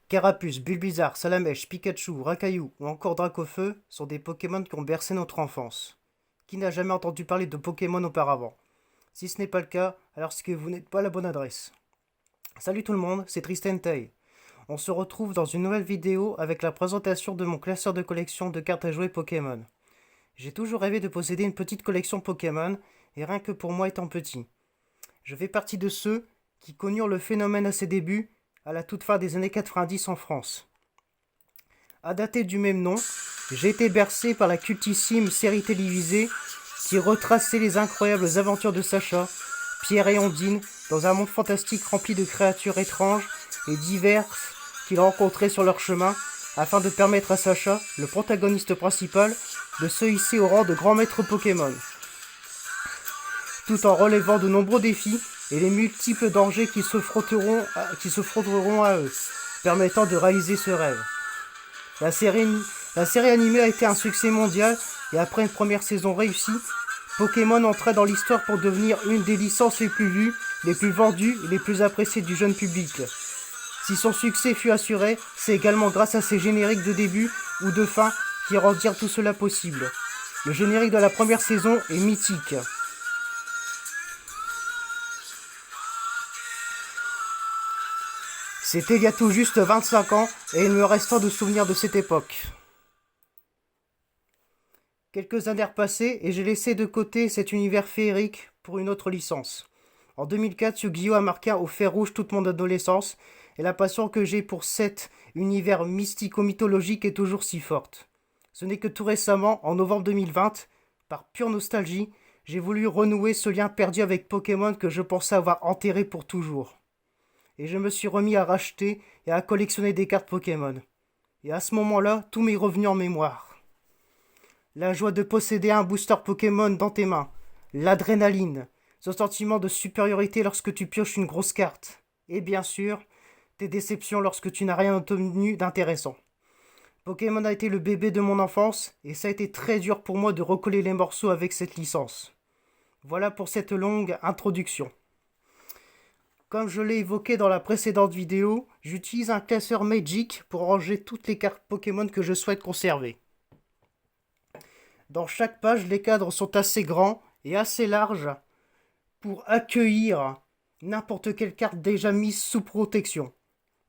Carapuce, Bulbizarre, Salamèche, Pikachu, Rakaillou ou encore Dracofeu sont des Pokémon qui ont bercé notre enfance. Qui n'a jamais entendu parler de Pokémon auparavant? Si ce n'est pas le cas, alors c'est que vous n'êtes pas à la bonne adresse. Salut tout le monde, c'est Tristan Tay. On se retrouve dans une nouvelle vidéo avec la présentation de mon classeur de collection de cartes à jouer Pokémon. J'ai toujours rêvé de posséder une petite collection Pokémon, et rien que pour moi étant petit. Je fais partie de ceux qui connurent le phénomène à ses débuts, à la toute fin des années 90 en France. À dater du même nom, j'ai été bercé par la cultissime série télévisée qui retraçait les incroyables aventures de Sacha, Pierre et Ondine dans un monde fantastique rempli de créatures étranges et diverses qu'ils rencontraient sur leur chemin afin de permettre à Sacha, le protagoniste principal, de se hisser au rang de grand maître Pokémon, tout en relevant de nombreux défis et les multiples dangers qui se frotteront à eux, permettant de réaliser ce rêve. La série, la série animée a été un succès mondial et après une première saison réussie, Pokémon entrait dans l'histoire pour devenir une des licences les plus vues, les plus vendues et les plus appréciées du jeune public. Si son succès fut assuré, c'est également grâce à ses génériques de début ou de fin qui rendirent tout cela possible. Le générique de la première saison est mythique. C'était il y a tout juste 25 ans et il me reste tant de souvenirs de cette époque. Quelques années repassées et j'ai laissé de côté cet univers féerique pour une autre licence. En 2004, Yu-Gi-Oh a marqué au fer rouge toute mon adolescence et la passion que j'ai pour cet univers mystico-mythologique est toujours si forte. Ce n'est que tout récemment, en novembre 2020, par pure nostalgie, j'ai voulu renouer ce lien perdu avec Pokémon que je pensais avoir enterré pour toujours. Et je me suis remis à racheter et à collectionner des cartes Pokémon. Et à ce moment-là, tout m'est revenu en mémoire. La joie de posséder un booster Pokémon dans tes mains, l'adrénaline, ce sentiment de supériorité lorsque tu pioches une grosse carte, et bien sûr, tes déceptions lorsque tu n'as rien obtenu d'intéressant. Pokémon a été le bébé de mon enfance, et ça a été très dur pour moi de recoller les morceaux avec cette licence. Voilà pour cette longue introduction. Comme je l'ai évoqué dans la précédente vidéo, j'utilise un classeur Magic pour ranger toutes les cartes Pokémon que je souhaite conserver. Dans chaque page, les cadres sont assez grands et assez larges pour accueillir n'importe quelle carte déjà mise sous protection.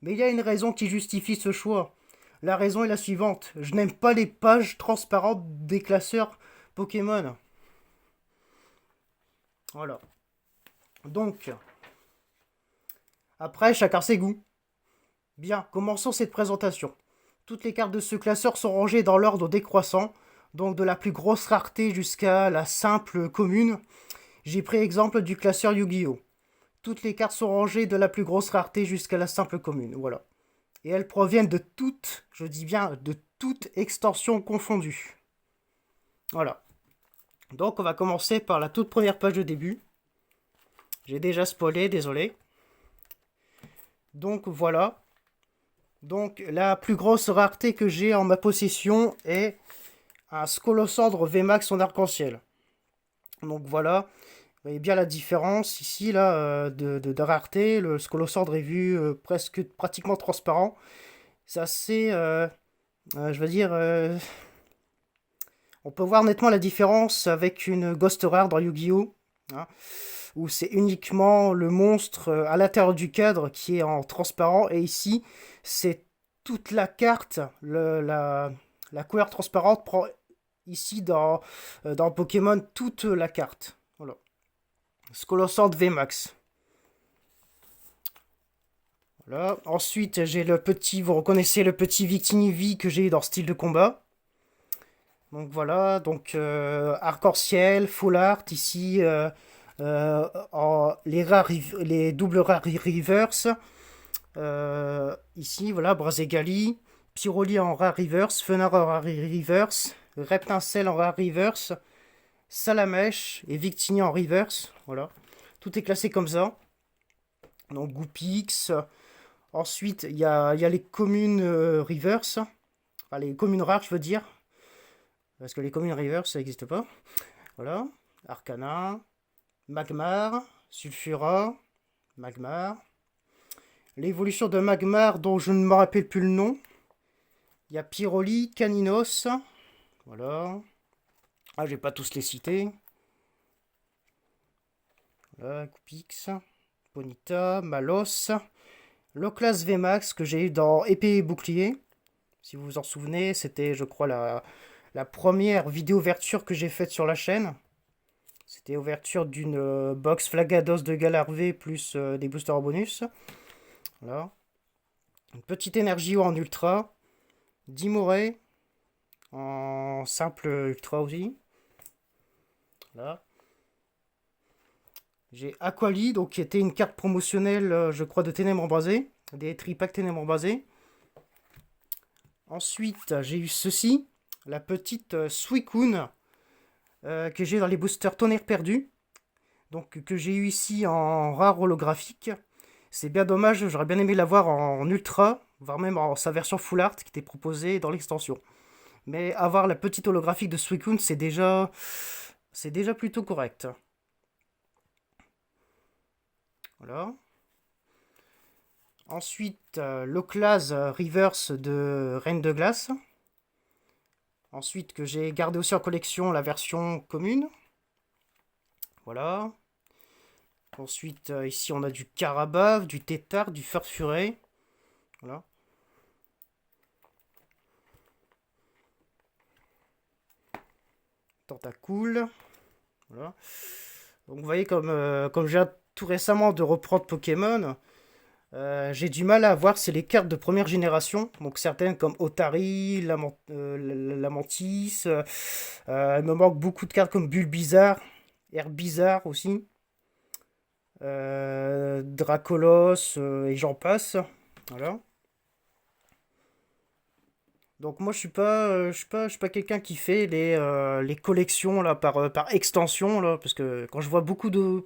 Mais il y a une raison qui justifie ce choix. La raison est la suivante. Je n'aime pas les pages transparentes des classeurs Pokémon. Voilà. Donc, après, chacun ses goûts. Bien, commençons cette présentation. Toutes les cartes de ce classeur sont rangées dans l'ordre décroissant, donc de la plus grosse rareté jusqu'à la simple commune. J'ai pris exemple du classeur Yu-Gi-Oh! Toutes les cartes sont rangées de la plus grosse rareté jusqu'à la simple commune, voilà. Et elles proviennent de toutes, je dis bien de toutes extensions confondues. Voilà. Donc on va commencer par la toute première page de début. J'ai déjà spoilé, désolé. Donc voilà. Donc la plus grosse rareté que j'ai en ma possession est un Scolosandre VMAX en arc-en-ciel. Donc voilà. Vous voyez bien la différence ici là de rareté. Le Scolosandre est vu pratiquement transparent. C'est assez, je veux dire, on peut voir nettement la différence avec une Ghost Rare dans Yu-Gi-Oh! Hein, où c'est uniquement le monstre à l'intérieur du cadre qui est en transparent. Et ici, c'est toute la carte. La couleur transparente prend ici dans Pokémon toute la carte. Voilà. Scolosand VMAX. Voilà. Ensuite, j'ai le petit, vous reconnaissez le petit Victini que j'ai dans style de combat. Donc voilà, donc arc-en-ciel, full art, ici les doubles rares reverse. Ici, voilà, Brazegali, Pyroli en rare reverse, Fenard en rare reverse, Reptincelle en rare reverse, Salamèche et Victini en reverse. Voilà, tout est classé comme ça. Donc Goupix. Ensuite, il y a les communes reverse, enfin les communes rares, je veux dire. Parce que les communes reverse, ça n'existe pas. Voilà. Arcana, Magmar, Sulfura, Magmar. l'évolution de Magmar dont je ne me rappelle plus le nom. Il y a Pyroli, Caninos. Voilà. Ah, je vais pas tous les citer. Voilà, Coupix, Ponyta, Malos. Loclas VMAX que j'ai eu dans Épée et Bouclier. Si vous vous en souvenez, c'était, je crois, la première vidéo ouverture que j'ai faite sur la chaîne. C'était ouverture d'une box Flagados de Galarvé plus des boosters en bonus. Voilà. Une petite énergie en ultra. Dimoré en simple ultra aussi. Là. J'ai Aquali, donc qui était une carte promotionnelle, je crois, de Ténèbres Embrasées. Des tripacks Ténèbres Embrasées. Ensuite, j'ai eu ceci. La petite Suicune que j'ai dans les boosters Tonnerre Perdu. Donc que j'ai eu ici en rare holographique. C'est bien dommage, j'aurais bien aimé l'avoir en ultra, voire même en sa version full art qui était proposée dans l'extension. Mais avoir la petite holographique de Suicune, c'est déjà plutôt correct. Voilà. Ensuite, l'Oclaz Reverse de Reine de Glace. Ensuite, que j'ai gardé aussi en collection la version commune. Voilà. Ensuite, ici, on a du Carabave, du Tétard, du Furfuret. Voilà. Tentacool. Voilà. Donc, vous voyez, comme j'ai tout récemment de reprendre Pokémon, j'ai du mal à voir c'est les cartes de première génération. Donc, certaines comme Otari, Lamantis. Il me manque beaucoup de cartes comme Bulbizarre, Herbizarre aussi. Dracolos et j'en passe. Voilà. Donc moi je suis pas quelqu'un qui fait les collections là par extension là parce que quand je vois beaucoup de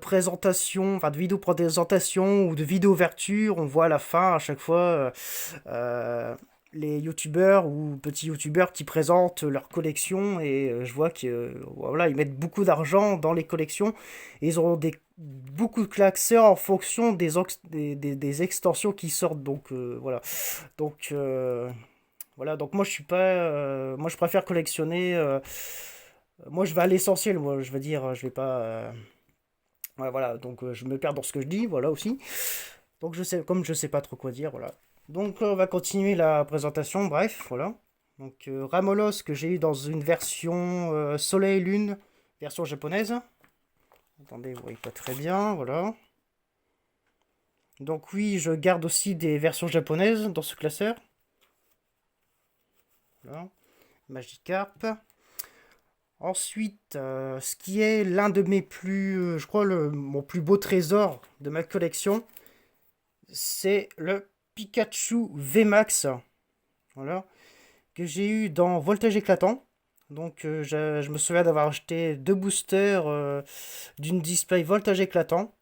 présentations, enfin de vidéos présentation ou de vidéos ouverture, on voit à la fin à chaque fois euh, les youtubeurs ou petits youtubeurs qui présentent leur collection et je vois que voilà, ils mettent beaucoup d'argent dans les collections et ils ont beaucoup de classeurs en fonction des extensions qui sortent donc donc voilà, donc moi je suis pas moi je préfère collectionner moi je vais à l'essentiel, moi je veux dire je vais pas ouais, voilà, donc je me perds dans ce que je dis, voilà aussi. Donc comme je sais pas trop quoi dire, voilà. Donc on va continuer la présentation, bref, voilà. Donc Ramolos que j'ai eu dans une version Soleil Lune, version japonaise. Attendez, vous voyez pas très bien, voilà. Donc oui, je garde aussi des versions japonaises dans ce classeur. Voilà. Magikarp. Ensuite, ce qui est l'un de mes je crois mon plus beau trésor de ma collection, c'est le Pikachu VMAX, voilà, que j'ai eu dans Voltage Éclatant. Donc je me souviens d'avoir acheté deux boosters d'une display Voltage Éclatant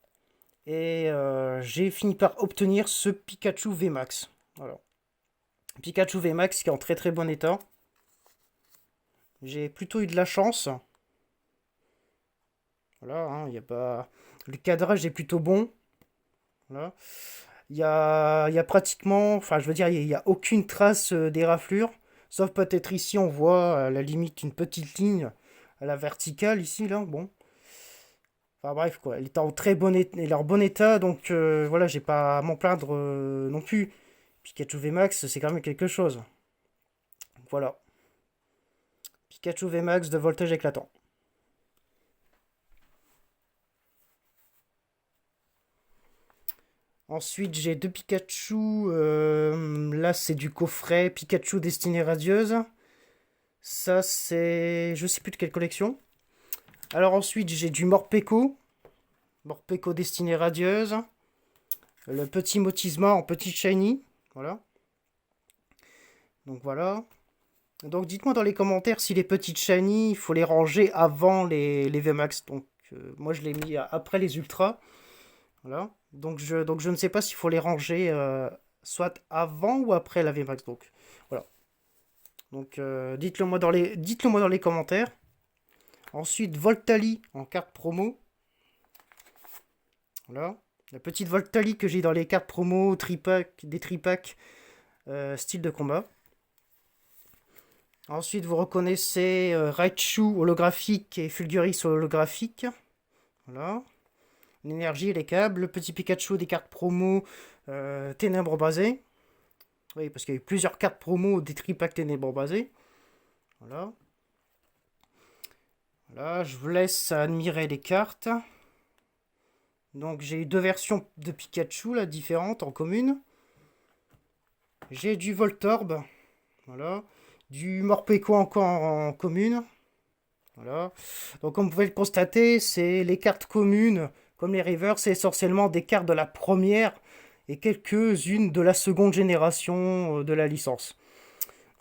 et j'ai fini par obtenir ce Pikachu VMAX. Voilà. Pikachu VMAX qui est en très très bon état. J'ai plutôt eu de la chance. Voilà, hein, y a pas... Le cadrage est plutôt bon. Voilà. Il y a pratiquement, enfin je veux dire, il n'y a aucune trace d'éraflure. Sauf peut-être ici, on voit à la limite une petite ligne à la verticale ici, là, bon. Enfin bref, quoi, elle est en très bon état, elle est en bon état, donc voilà, j'ai pas à m'en plaindre non plus. Pikachu VMAX, c'est quand même quelque chose. Donc, voilà. Pikachu VMAX de voltage éclatant. Ensuite, j'ai deux Pikachu. Là, c'est du coffret Pikachu Destinée Radieuse. Ça, c'est. Je sais plus de quelle collection. Alors, ensuite, j'ai du Morpeko. Morpeko Destinée Radieuse. Le petit Motisma en petit shiny. Voilà. Donc, voilà. Donc, dites-moi dans les commentaires si les petites shiny, il faut les ranger avant les VMAX. Donc, moi, je l'ai mis après les Ultras. Voilà. Donc je ne sais pas s'il faut les ranger soit avant ou après la VMAX. Donc voilà. Donc dites-le moi dans les commentaires. Ensuite Voltali en carte promo. Voilà. La petite Voltali que j'ai dans les cartes promo, des tripacks style de combat. Ensuite, vous reconnaissez Raichu holographique et Fulguris holographique. Voilà. L'énergie, les câbles, le petit Pikachu des cartes promo ténèbres basées. Oui, parce qu'il y a eu plusieurs cartes promo des tripacks ténèbres basées. Voilà. Voilà, je vous laisse admirer les cartes. Donc j'ai eu deux versions de Pikachu là, différentes en commune. J'ai du Voltorb. Voilà. Du Morpeko encore en commune. Voilà. Donc comme vous pouvez le constater, c'est les cartes communes, comme les Rivers, c'est essentiellement des cartes de la première et quelques-unes de la seconde génération de la licence.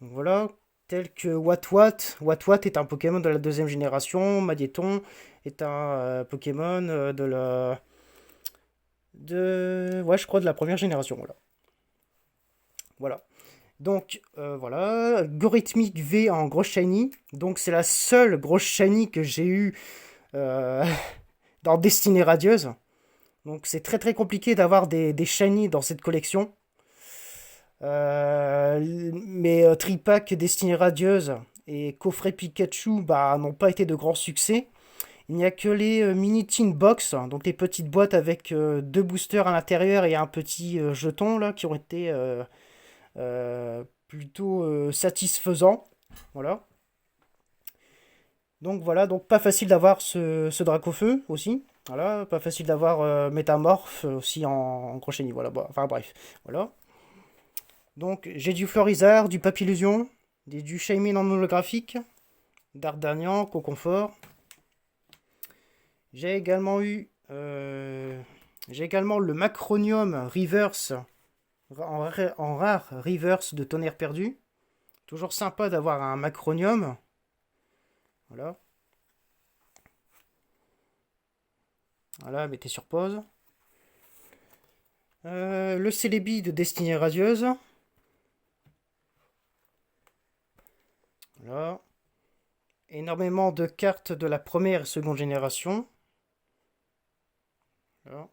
Donc voilà, tel que Watwat. Watwat est un Pokémon de la deuxième génération. Magneton est un Pokémon de la... Ouais, je crois de la première génération, voilà. Voilà. Donc, voilà. Gorithmic V en gros shiny. Donc, c'est la seule grosse shiny que j'ai eue dans Destinée Radieuse. Donc, c'est très très compliqué d'avoir des shiny dans cette collection. Mais Tripack, Destinée Radieuse et Coffret Pikachu bah, n'ont pas été de grands succès. Il n'y a que les mini tin box, donc les petites boîtes avec deux boosters à l'intérieur et un petit jeton là, qui ont été plutôt satisfaisants. Voilà. Donc voilà, donc pas facile d'avoir ce Dracofeu aussi. Voilà, pas facile d'avoir Métamorphe aussi en crochet niveau. Voilà, bon, enfin bref. Voilà. Donc j'ai du Florizard, du Papillusion, du Shaymin en holographique, Dardanian, Coconfort. J'ai également eu j'ai également le Macronium Reverse en rare Reverse de Tonnerre Perdu. Toujours sympa d'avoir un Macronium. Voilà. Voilà, mettez sur pause. Le Celebi de Destinée Radieuse. Voilà. Énormément de cartes de la première et seconde génération. Voilà.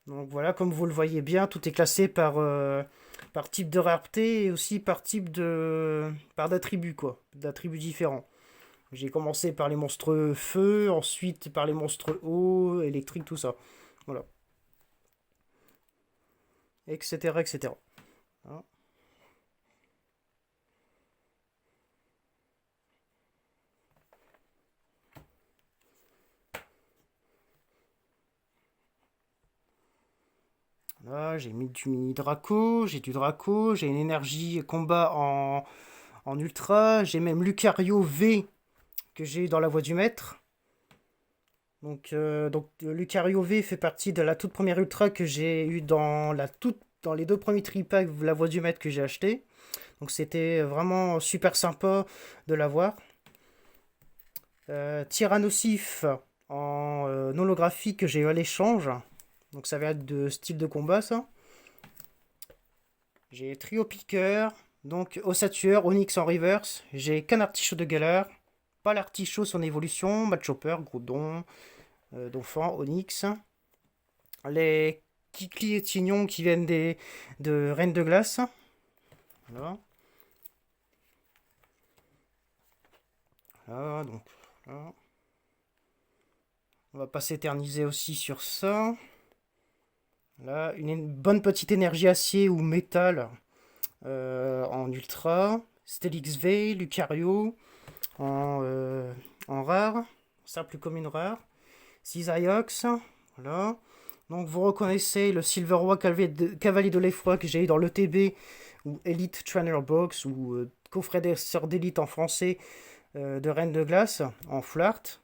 Donc voilà, comme vous le voyez bien, tout est classé par type de rareté et aussi par type de... par d'attributs, quoi. D'attributs différents. J'ai commencé par les monstres feu, ensuite par les monstres eau, électrique, tout ça. Voilà. Etc. etc. Voilà. Là, j'ai mis du mini Draco, j'ai du Draco, j'ai une énergie combat en ultra, j'ai même Lucario V que j'ai eu dans la voie du maître. Donc Lucario V fait partie de la toute première ultra que j'ai eu dans les deux premiers tripacks la voie du maître que j'ai acheté. Donc c'était vraiment super sympa de l'avoir. Tyrannosif en holographique que j'ai eu à l'échange. Donc ça va être de style de combat ça. J'ai Trio Piqueur, donc Ossatueur, Onyx en reverse. J'ai Canartichaut de Galar, Palartichaut son évolution, Machopper, Groudon, Donphan, Onyx. Les Kikli et Tignon qui viennent de Reine de Glace. Voilà. Voilà, donc voilà. On va pas s'éterniser aussi sur ça. Là, une bonne petite énergie acier ou métal en ultra. Stelix V, Lucario en rare. Simple commune rare. Cisaiox. Voilà. Donc vous reconnaissez le Silver Roi Cavalier de l'Effroi que j'ai eu dans l'ETB ou Elite Trainer Box ou coffret des sœurs d'élite en français de Reine de Glace en Flart.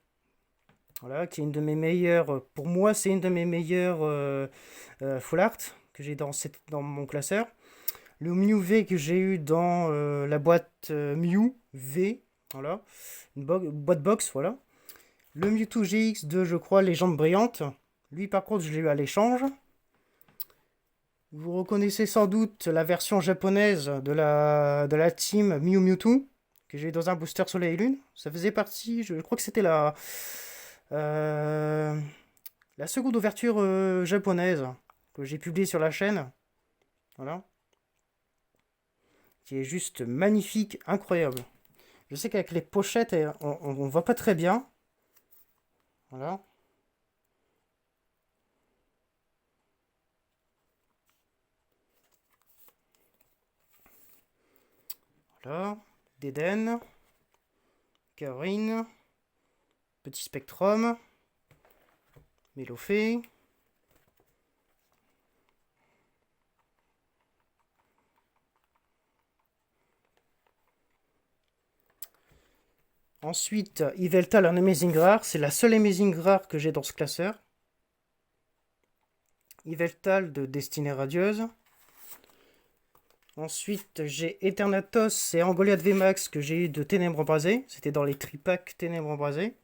Voilà, qui est une de mes meilleures. Pour moi, c'est une de mes meilleures full art que j'ai dans mon classeur. Le Mew V que j'ai eu dans la boîte Mew V. Voilà. Une boîte box, voilà. Le Mewtwo GX de, je crois, Légende Brillante. Lui, par contre, je l'ai eu à l'échange. Vous reconnaissez sans doute la version japonaise de la team Mew Mewtwo que j'ai eu dans un booster Soleil et Lune. Ça faisait partie, je crois que c'était Euh, la seconde ouverture japonaise que j'ai publiée sur la chaîne. Voilà. Qui est juste magnifique, incroyable. Je sais qu'avec les pochettes, on voit pas très bien. Voilà. Voilà. D'Eden. Karine. Petit Spectrum. Mélofée. Ensuite, Yveltal en Amazing Rare. C'est la seule Amazing Rare que j'ai dans ce classeur. Yveltal de Destinée Radieuse. Ensuite, j'ai Eternatos et Angoliath VMAX que j'ai eu de Ténèbres Embrasées. C'était dans les tripacks Ténèbres Embrasées.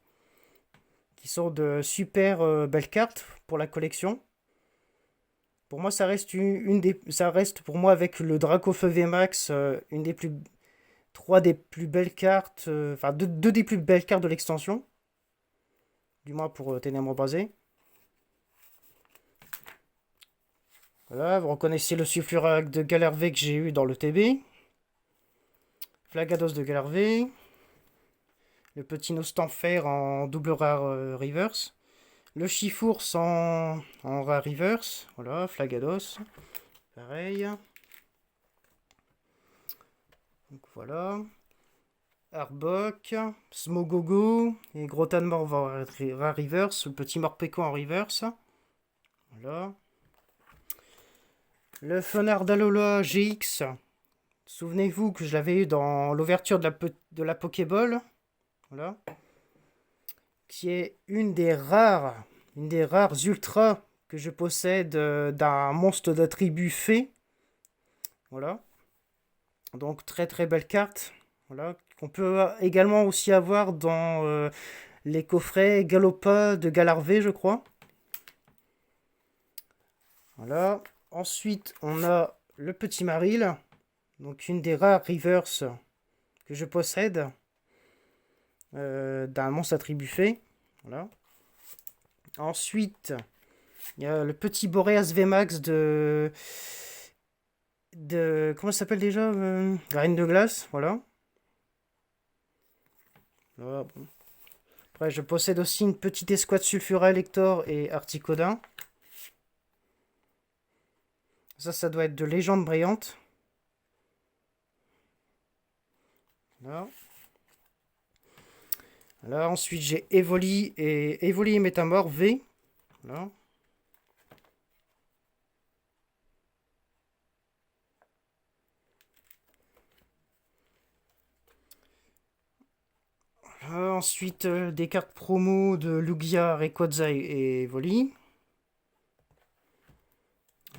Qui sont de super belles cartes pour la collection. Pour moi, ça reste ça reste pour moi avec le Dracofeu VMAX une des plus 3 des plus belles cartes, enfin deux des plus belles cartes de l'extension. Du moins pour Ténèbres Embrasées. Voilà, vous reconnaissez le Sulfurac de Galervé que j'ai eu dans le TB. Flagados de Galervé. Le petit Nostanfer en double rare reverse. Le Chifours en rare reverse. Voilà, Flagados. Pareil. Donc voilà. Arbok, Smogogo et Grotanmorv en rare reverse. Le petit Morpeko en reverse. Voilà. Le Fenard d'Alola GX. Souvenez-vous que je l'avais eu dans l'ouverture de la Pokéball. Voilà. Qui est une des rares ultras que je possède d'un monstre de tribu fée. Voilà. Donc très très belle carte. Voilà. Qu'on peut également aussi avoir dans les coffrets Galopa de Galarvé, je crois. Voilà. Ensuite, on a le petit Maril. Donc une des rares reverse que je possède. D'un monstre à tribu fée. Voilà. Ensuite, il y a le petit Boreas VMAX de comment ça s'appelle déjà la Reine de Glace, voilà. Voilà, bon. Après, je possède aussi une petite escouade Sulfura Elector et Articodin. Ça doit être de Légende Brillante. Voilà. Là, ensuite, j'ai Evoli et Métamorph V. Voilà. Ensuite, des cartes promo de Lugia, Rayquaza et Evoli.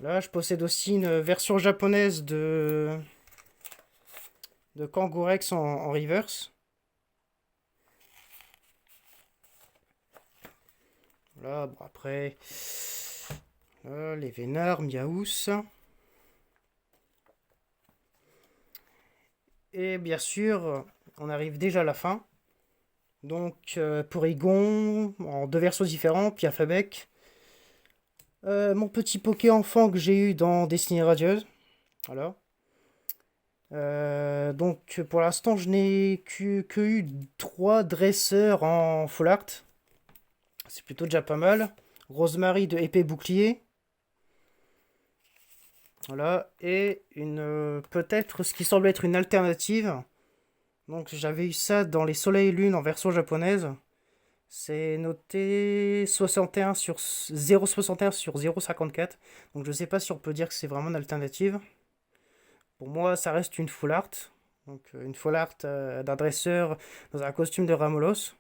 Là, je possède aussi une version japonaise de Kangourex en reverse. Voilà, bon après, là, les Vénards, Miaous. Et bien sûr, on arrive déjà à la fin. Donc, Porygon, en 2 versions différentes, puis Alphabec. Mon petit Poké enfant que j'ai eu dans Destinée Radieuse. Voilà. Donc, pour l'instant, je n'ai que eu 3 dresseurs en full art. C'est plutôt déjà pas mal. Rosemary de épée bouclier. Voilà. Et peut-être ce qui semble être une alternative. Donc j'avais eu ça dans les Soleil et Lune en version japonaise. C'est noté 61 sur 0,61 sur 0,54. Donc je sais pas si on peut dire que c'est vraiment une alternative. Pour moi, ça reste une full art. Donc une full art d'un dresseur dans un costume de Ramolos.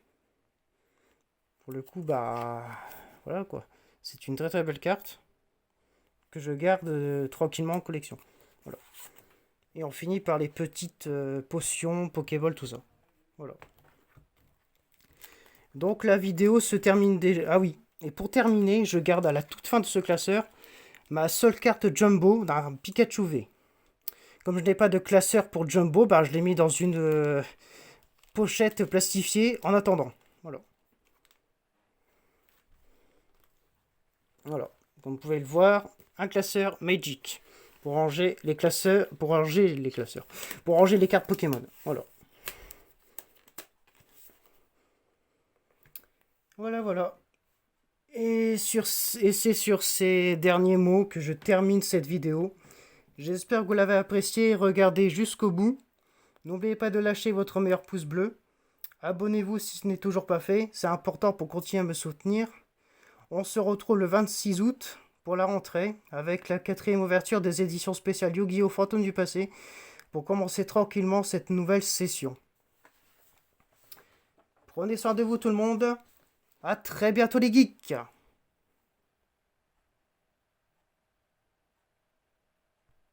Pour le coup, bah voilà quoi. C'est une très très belle carte que je garde tranquillement en collection. Voilà. Et on finit par les petites potions, Pokéball, tout ça. Voilà. Donc la vidéo se termine déjà. Ah oui, et pour terminer, je garde à la toute fin de ce classeur ma seule carte Jumbo d'un Pikachu V. Comme je n'ai pas de classeur pour Jumbo, bah, je l'ai mis dans une pochette plastifiée en attendant. Voilà. Voilà, comme vous pouvez le voir, un classeur Magic pour ranger les classeurs, pour ranger les cartes Pokémon. Voilà. Voilà. Et c'est sur ces derniers mots que je termine cette vidéo. J'espère que vous l'avez apprécié et regardez jusqu'au bout. N'oubliez pas de lâcher votre meilleur pouce bleu. Abonnez-vous si ce n'est toujours pas fait, c'est important pour continuer à me soutenir. On se retrouve le 26 août pour la rentrée avec la 4e ouverture des éditions spéciales Yu-Gi-Oh! Fantôme du passé pour commencer tranquillement cette nouvelle session. Prenez soin de vous tout le monde. À très bientôt les geeks.